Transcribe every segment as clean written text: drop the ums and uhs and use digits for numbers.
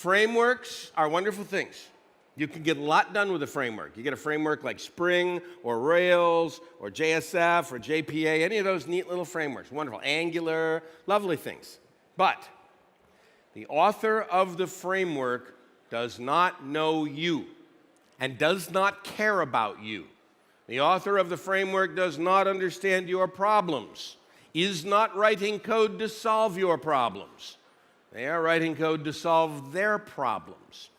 Frameworks are wonderful things. You can get a lot done with a framework. You get a framework like Spring or Rails or JSF or JPA, any of those neat little frameworks. Wonderful. Angular, lovely things. But the author of the framework does not know you and does not care about you. The author of the framework does not understand your problems, is not writing code to solve your problems. They are writing code to solve their problems.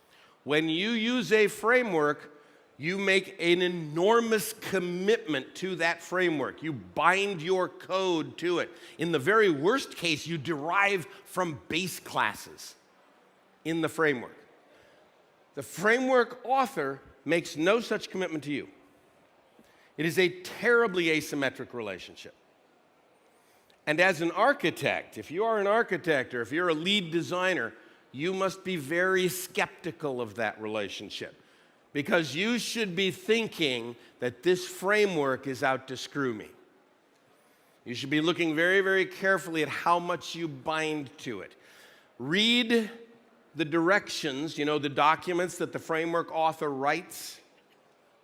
When you use a framework, you make an enormous commitment to that framework. You bind your code to it. In the very worst case, you derive from base classes in the framework. The framework author makes no such commitment to you. It is a terribly asymmetric relationship. And as an architect, if you are an architect or if you're a lead designer, you must be very skeptical of that relationship, because you should be thinking that this framework is out to screw me. You should be looking very, very carefully at how much you bind to it. Read the directions, the documents that the framework author writes.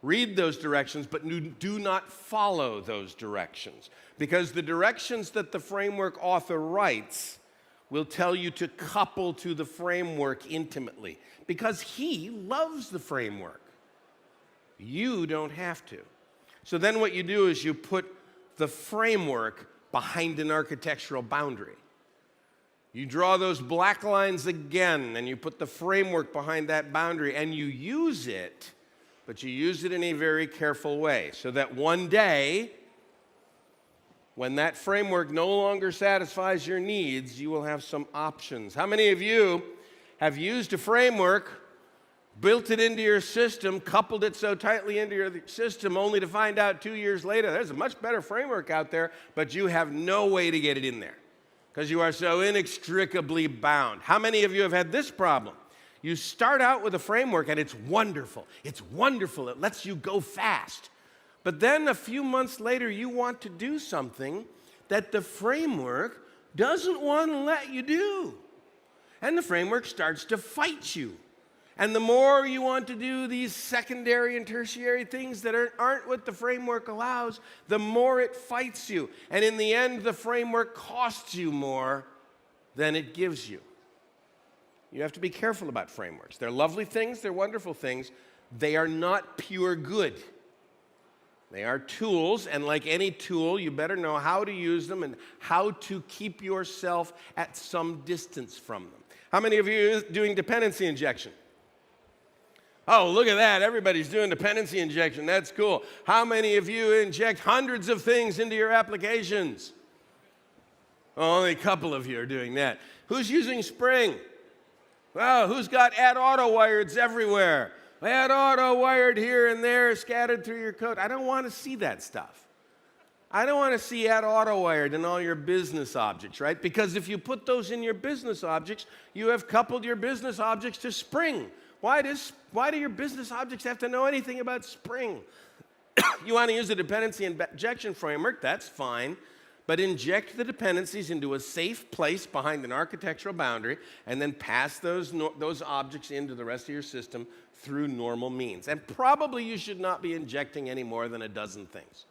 Read those directions, but do not follow those directions, because the directions that the framework author writes will tell you to couple to the framework intimately, because he loves the framework. You don't have to. So then what you do is you put the framework behind an architectural boundary. You draw those black lines again, and you put the framework behind that boundary, and you use it, but you use it in a very careful way, so that one day, when that framework no longer satisfies your needs, you will have some options. How many of you have used a framework, built it into your system, coupled it so tightly into your system, only to find out 2 years later there's a much better framework out there, but you have no way to get it in there because you are so inextricably bound? How many of you have had this problem? You start out with a framework and it's wonderful. It's wonderful. It lets you go fast. But then a few months later, you want to do something that the framework doesn't want to let you do. And the framework starts to fight you. And the more you want to do these secondary and tertiary things that aren't what the framework allows, the more it fights you. And in the end, the framework costs you more than it gives you. You have to be careful about frameworks. They're lovely things. They're wonderful things. They are not pure good. They are tools, and like any tool, you better know how to use them and how to keep yourself at some distance from them. How many of you are doing dependency injection? Oh, look at that. Everybody's doing dependency injection. That's cool. How many of you inject hundreds of things into your applications? Oh, only a couple of you are doing that. Who's using Spring? Well, who's got add auto wires everywhere? Add auto wired here and there, scattered through your code. I don't want to see that stuff. I don't want to see add auto wired in all your business objects, right? Because if you put those in your business objects, you have coupled your business objects to Spring. Why do your business objects have to know anything about Spring? You want to use a dependency injection framework, that's fine. But inject the dependencies into a safe place behind an architectural boundary, and then pass those objects into the rest of your system through normal means. And probably you should not be injecting any more than a dozen things.